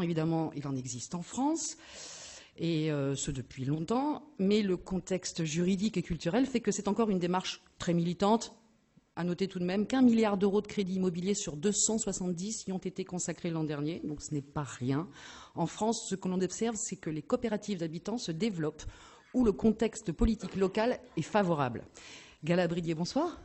Évidemment, il en existe en France, et ce depuis longtemps, mais le contexte juridique et culturel fait que c'est encore une démarche très militante. À noter tout de même qu'1 milliard d'euros de crédit immobilier sur 270 y ont été consacrés l'an dernier, donc ce n'est pas rien. En France, ce que l'on observe, c'est que les coopératives d'habitants se développent, où le contexte politique local est favorable. Gala Bridier, bonsoir.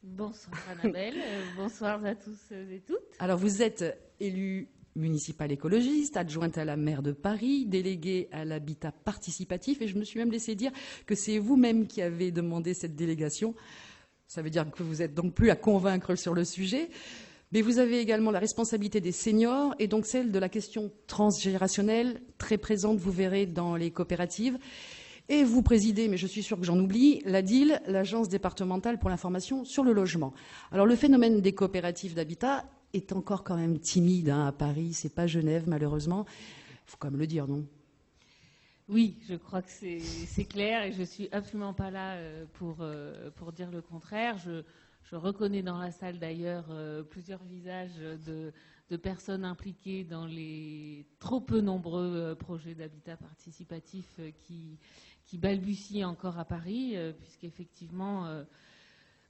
Bonsoir Annabelle, bonsoir à tous et toutes. Alors vous êtes élue municipale écologiste, adjointe à la maire de Paris, déléguée à l'habitat participatif, et je me suis même laissé dire que c'est vous-même qui avez demandé cette délégation. Ça veut dire que vous n'êtes donc plus à convaincre sur le sujet. Mais vous avez également la responsabilité des seniors et donc celle de la question transgénérationnelle, très présente, vous verrez, dans les coopératives. Et vous présidez, mais je suis sûre que j'en oublie, l'ADIL, l'Agence départementale pour l'information sur le logement. Alors le phénomène des coopératives d'habitat est encore quand même timide à Paris, c'est pas Genève malheureusement. Il faut quand même le dire, non ? Oui, je crois que c'est clair et je suis absolument pas là pour dire le contraire. Je reconnais dans la salle d'ailleurs plusieurs visages de personnes impliquées dans les trop peu nombreux projets d'habitat participatif qui balbutient encore à Paris, puisqu'effectivement,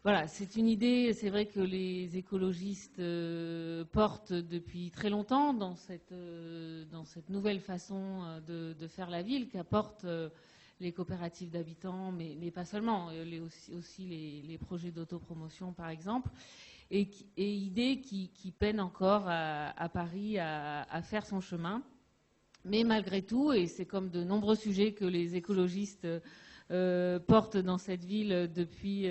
voilà, c'est une idée, c'est vrai que les écologistes portent depuis très longtemps dans cette nouvelle façon de faire la ville qu'apportent les coopératives d'habitants, mais pas seulement, aussi les projets d'autopromotion par exemple, et idée qui peine encore à Paris à faire son chemin. Mais malgré tout, et c'est comme de nombreux sujets que les écologistes portent dans cette ville depuis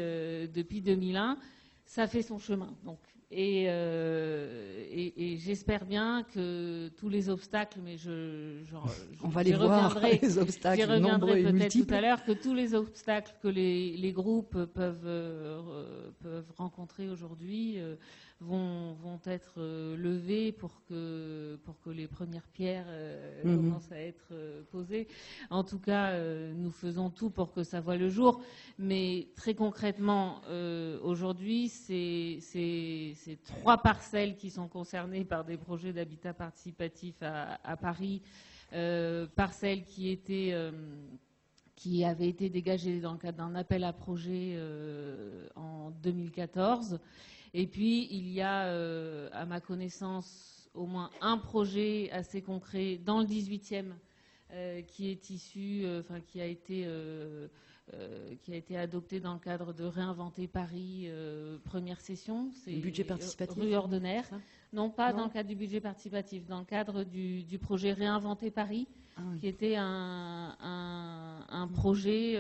2001, ça fait son chemin. Donc, et j'espère bien que tous les obstacles, mais on va les voir, les obstacles j'y reviendrai peut-être multiples. Tout à l'heure, que tous les obstacles que les groupes peuvent rencontrer aujourd'hui vont être levés pour que les premières pierres commencent à être posées. En tout cas, nous faisons tout pour que ça voie le jour. Mais très concrètement, aujourd'hui, c'est 3 parcelles qui sont concernées par des projets d'habitat participatif à Paris. Parcelles qui avaient été dégagées dans le cadre d'un appel à projet en 2014. Et puis, il y a, à ma connaissance, au moins un projet assez concret dans le 18e qui est issu, qui a été adopté dans le cadre de Réinventer Paris, première session. C'est budget participatif. Rue Ordener. Non, pas dans le cadre du budget participatif, dans le cadre du projet Réinventer Paris, qui était un projet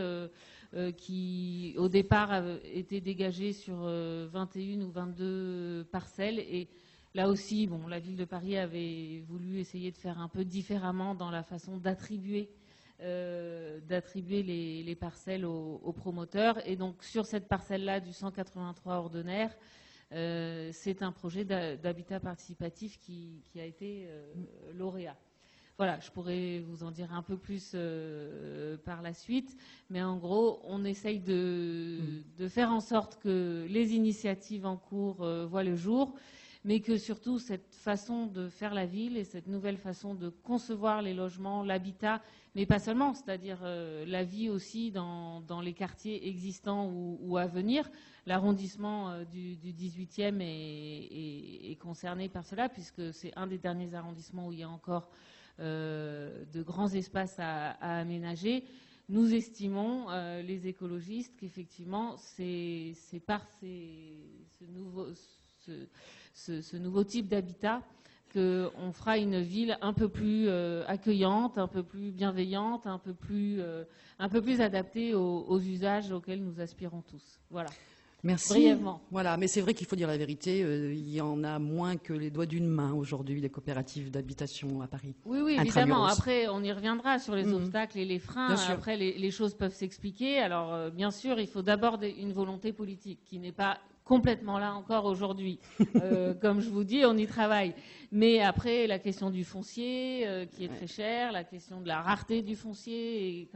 qui, au départ, a été dégagé sur 21 ou 22 parcelles. Et là aussi, bon, la ville de Paris avait voulu essayer de faire un peu différemment dans la façon d'attribuer les parcelles aux promoteurs. Et donc, sur cette parcelle-là du 183 Ordener, c'est un projet d'habitat participatif qui a été lauréat. Voilà, je pourrais vous en dire un peu plus par la suite, mais en gros, on essaye de faire en sorte que les initiatives en cours voient le jour, mais que surtout cette façon de faire la ville et cette nouvelle façon de concevoir les logements, l'habitat, mais pas seulement, c'est-à-dire la vie aussi dans les quartiers existants ou à venir. L'arrondissement du 18e est concerné par cela, puisque c'est un des derniers arrondissements où il y a encore de grands espaces à aménager. Nous estimons, les écologistes, qu'effectivement, c'est par ce nouveau type d'habitat qu'on fera une ville un peu plus accueillante, un peu plus bienveillante, un peu plus adaptée aux usages auxquels nous aspirons tous. Voilà. Merci. Brièvement. Voilà, mais c'est vrai qu'il faut dire la vérité, il y en a moins que les doigts d'une main aujourd'hui, les coopératives d'habitation à Paris. Oui, évidemment. Après, on y reviendra sur les obstacles et les freins. Après, les choses peuvent s'expliquer. Alors, bien sûr, il faut d'abord une volonté politique qui n'est pas complètement là encore aujourd'hui. Comme je vous dis, on y travaille. Mais après, la question du foncier, qui est très cher, la question de la rareté du foncier, et